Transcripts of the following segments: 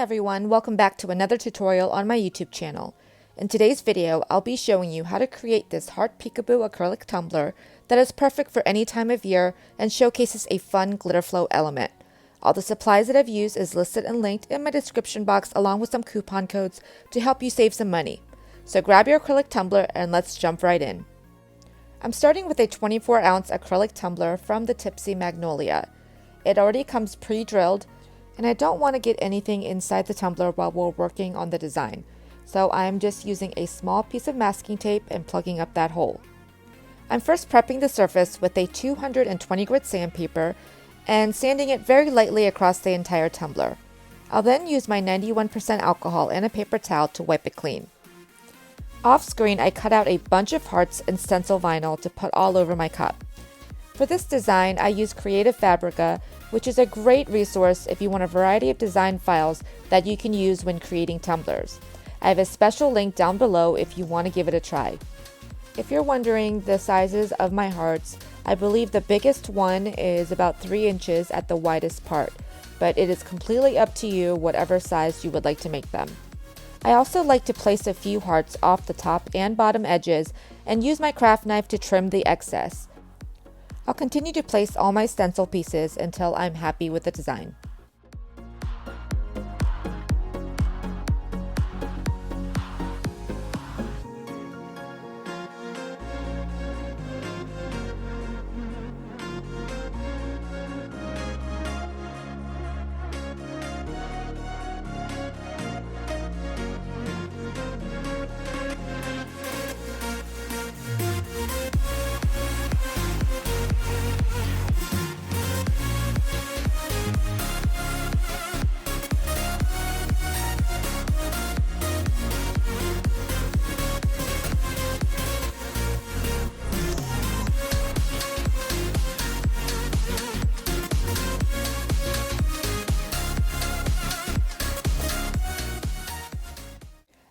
everyone, welcome back to another tutorial on my YouTube channel. In today's video, I'll be showing you how to create this heart peekaboo acrylic tumbler that is perfect for any time of year and showcases a fun glitter flow element. All the supplies that I've used is listed and linked in my description box along with some coupon codes to help you save some money. So grab your acrylic tumbler and let's jump right in. I'm starting with a 24-ounce acrylic tumbler from the Tipsy Magnolia. It already comes pre-drilled, and I don't want to get anything inside the tumbler while we're working on the design. So I'm just using a small piece of masking tape and plugging up that hole. I'm first prepping the surface with a 220 grit sandpaper and sanding it very lightly across the entire tumbler. I'll then use my 91% alcohol and a paper towel to wipe it clean. Off screen, I cut out a bunch of hearts and stencil vinyl to put all over my cup. For this design, I use Creative Fabrica, which is a great resource if you want a variety of design files that you can use when creating tumblers. I have a special link down below if you want to give it a try. If you're wondering the sizes of my hearts, I believe the biggest one is about 3 inches at the widest part, but it is completely up to you whatever size you would like to make them. I also like to place a few hearts off the top and bottom edges and use my craft knife to trim the excess. I'll continue to place all my stencil pieces until I'm happy with the design.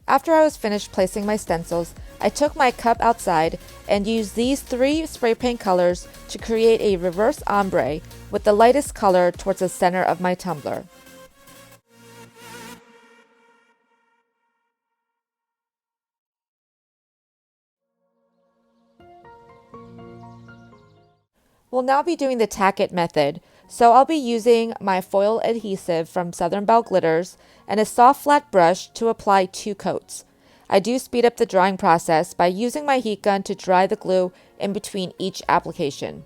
After I was finished placing my stencils, I took my cup outside and used these 3 spray paint colors to create a reverse ombre with the lightest color towards the center of my tumbler. We'll now be doing the tack it method, so I'll be using my foil adhesive from Southern Belle Glitters and a soft flat brush to apply 2 coats. I do speed up the drying process by using my heat gun to dry the glue in between each application.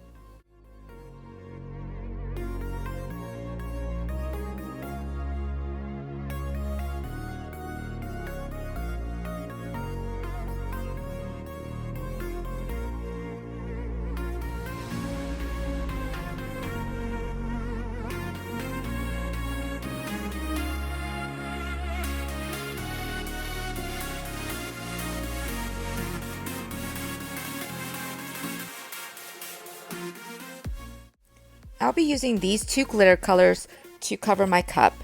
I'll be using these 2 glitter colors to cover my cup.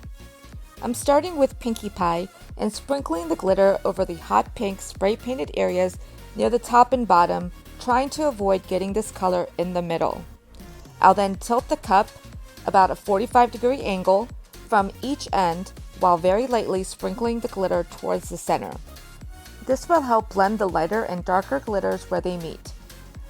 I'm starting with Pinkie Pie and sprinkling the glitter over the hot pink spray painted areas near the top and bottom, trying to avoid getting this color in the middle. I'll then tilt the cup about a 45-degree angle from each end while very lightly sprinkling the glitter towards the center. This will help blend the lighter and darker glitters where they meet.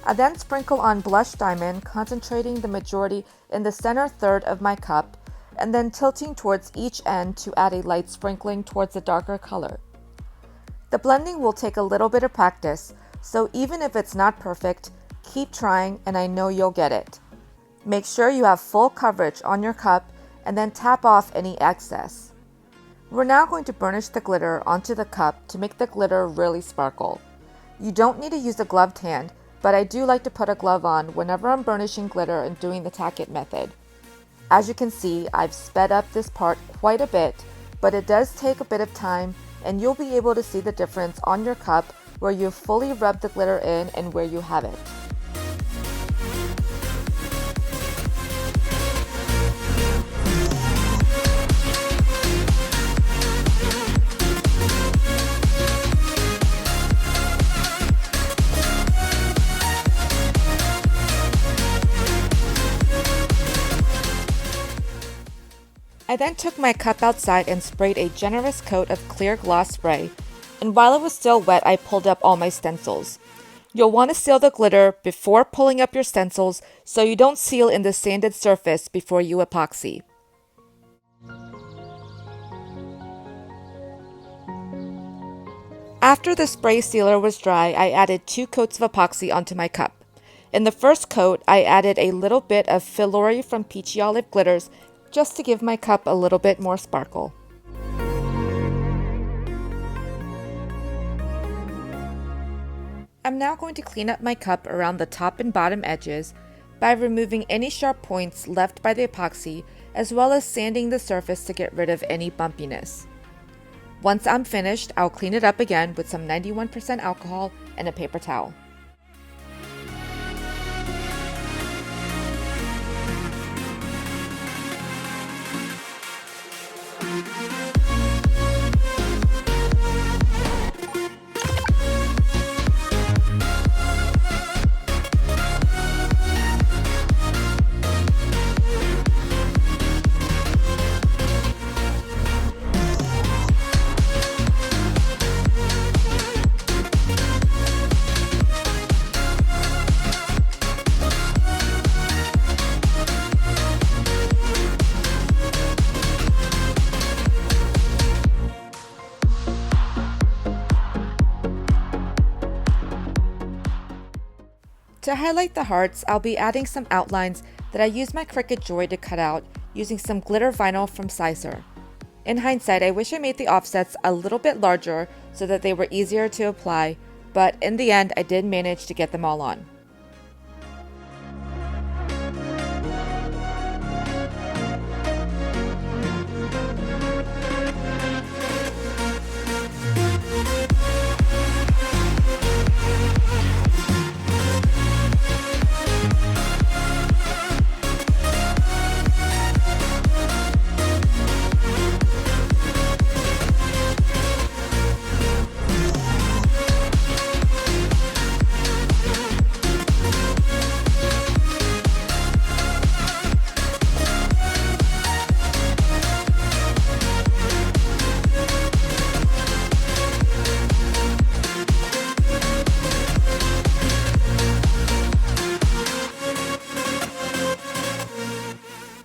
I then sprinkle on blush diamond, concentrating the majority in the center third of my cup, and then tilting towards each end to add a light sprinkling towards the darker color. The blending will take a little bit of practice, so even if it's not perfect, keep trying and I know you'll get it. Make sure you have full coverage on your cup and then tap off any excess. We're now going to burnish the glitter onto the cup to make the glitter really sparkle. You don't need to use a gloved hand, but I do like to put a glove on whenever I'm burnishing glitter and doing the tack it method. As you can see, I've sped up this part quite a bit, but it does take a bit of time and you'll be able to see the difference on your cup where you've fully rubbed the glitter in and where you haven't. I then took my cup outside and sprayed a generous coat of clear gloss spray, and while it was still wet, I pulled up all my stencils. You'll want to seal the glitter before pulling up your stencils so you don't seal in the sanded surface before you epoxy. After the spray sealer was dry, I added 2 coats of epoxy onto my cup. In the first coat, I added a little bit of Fillory from Peachy Olive Glitters just to give my cup a little bit more sparkle. I'm now going to clean up my cup around the top and bottom edges by removing any sharp points left by the epoxy, as well as sanding the surface to get rid of any bumpiness. Once I'm finished, I'll clean it up again with some 91% alcohol and a paper towel. To highlight the hearts, I'll be adding some outlines that I used my Cricut Joy to cut out using some glitter vinyl from Siser. In hindsight, I wish I made the offsets a little bit larger so that they were easier to apply, but in the end, I did manage to get them all on.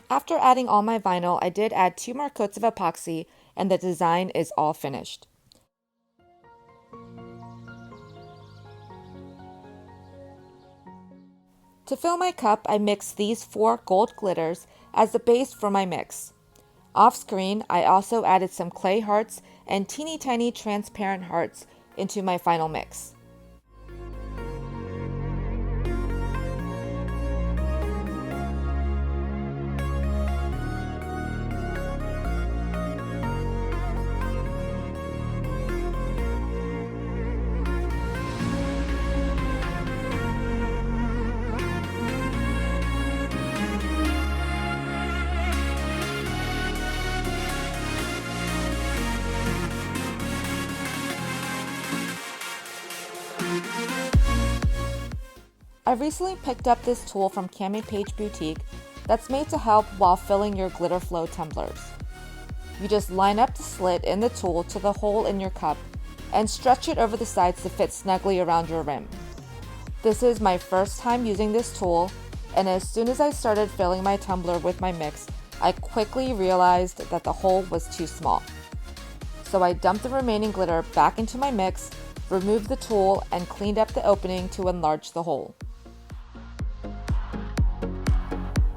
After adding all my vinyl, I did add 2 more coats of epoxy, and the design is all finished. To fill my cup, I mixed these 4 gold glitters as the base for my mix. Off screen, I also added some clay hearts and teeny tiny transparent hearts into my final mix. I recently picked up this tool from Cami Page Boutique that's made to help while filling your glitter flow tumblers. You just line up the slit in the tool to the hole in your cup and stretch it over the sides to fit snugly around your rim. This is my first time using this tool, and as soon as I started filling my tumbler with my mix, I quickly realized that the hole was too small. So I dumped the remaining glitter back into my mix, removed the tool, and cleaned up the opening to enlarge the hole.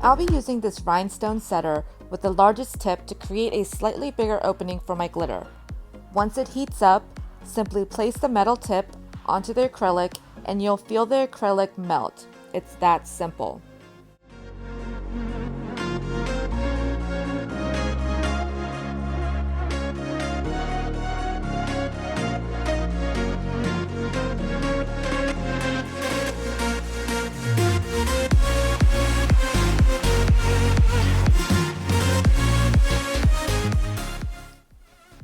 I'll be using this rhinestone setter with the largest tip to create a slightly bigger opening for my glitter. Once it heats up, simply place the metal tip onto the acrylic and you'll feel the acrylic melt. It's that simple.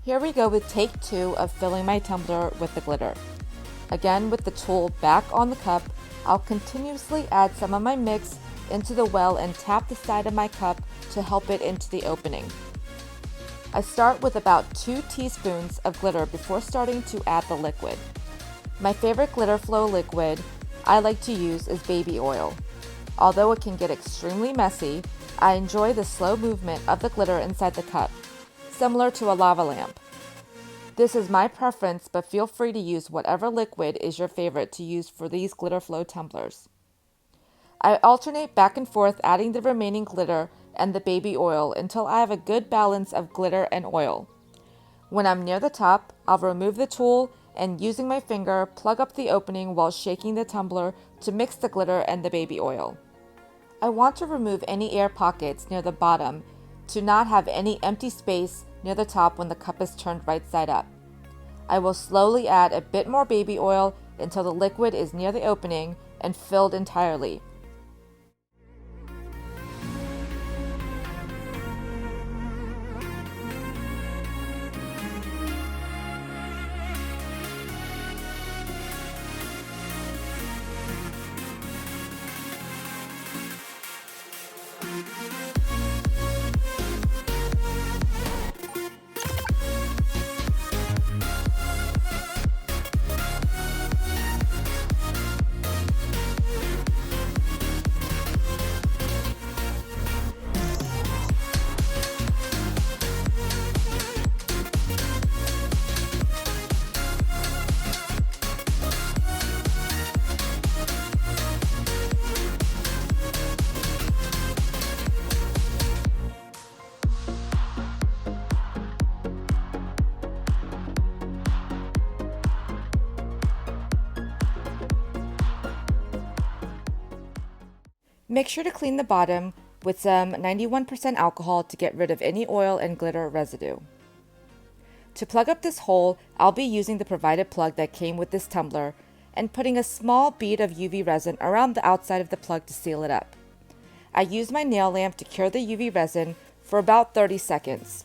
Here we go with take 2 of filling my tumbler with the glitter. Again, with the tool back on the cup, I'll continuously add some of my mix into the well and tap the side of my cup to help it into the opening. I start with about 2 teaspoons of glitter before starting to add the liquid. My favorite glitter flow liquid I like to use is baby oil. Although it can get extremely messy, I enjoy the slow movement of the glitter inside the cup, similar to a lava lamp. This is my preference, but feel free to use whatever liquid is your favorite to use for these glitter flow tumblers. I alternate back and forth adding the remaining glitter and the baby oil until I have a good balance of glitter and oil. When I'm near the top, I'll remove the tool and using my finger, plug up the opening while shaking the tumbler to mix the glitter and the baby oil. I want to remove any air pockets near the bottom to not have any empty space near the top when the cup is turned right side up. I will slowly add a bit more baby oil until the liquid is near the opening and filled entirely. Make sure to clean the bottom with some 91% alcohol to get rid of any oil and glitter residue. To plug up this hole, I'll be using the provided plug that came with this tumbler and putting a small bead of UV resin around the outside of the plug to seal it up. I use my nail lamp to cure the UV resin for about 30 seconds.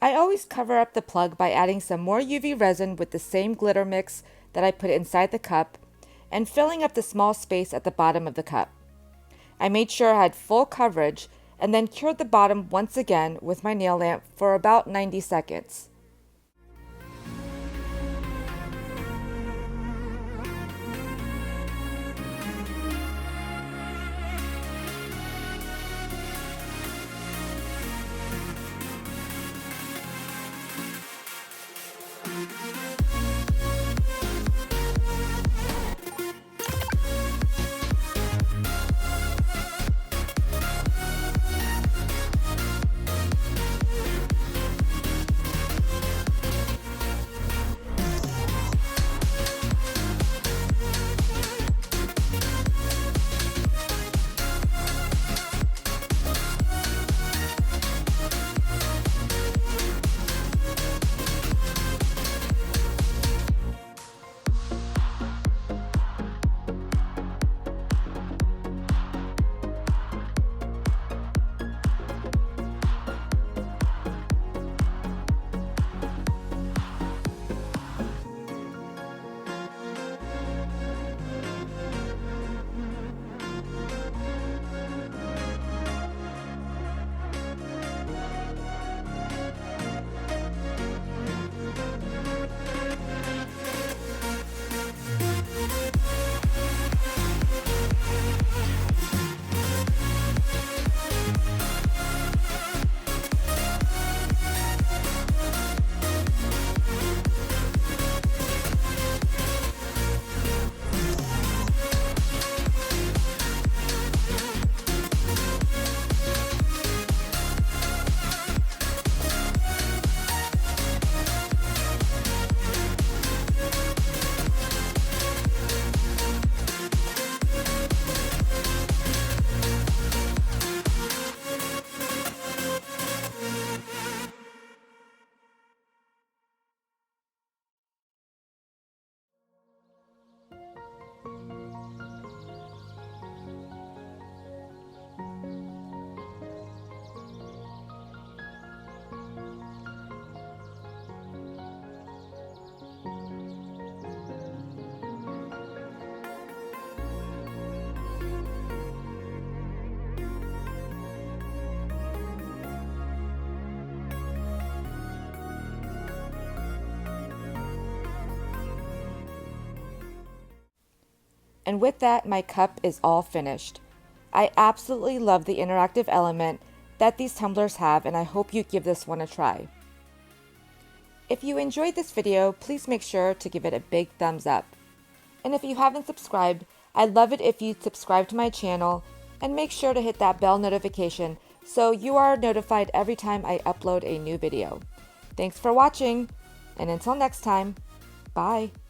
I always cover up the plug by adding some more UV resin with the same glitter mix that I put inside the cup and filling up the small space at the bottom of the cup. I made sure I had full coverage and then cured the bottom once again with my nail lamp for about 90 seconds. And with that, my cup is all finished. I absolutely love the interactive element that these tumblers have, and I hope you give this one a try. If you enjoyed this video, please make sure to give it a big thumbs up. And if you haven't subscribed, I'd love it if you'd subscribe to my channel and make sure to hit that bell notification so you are notified every time I upload a new video. Thanks for watching, and until next time, bye!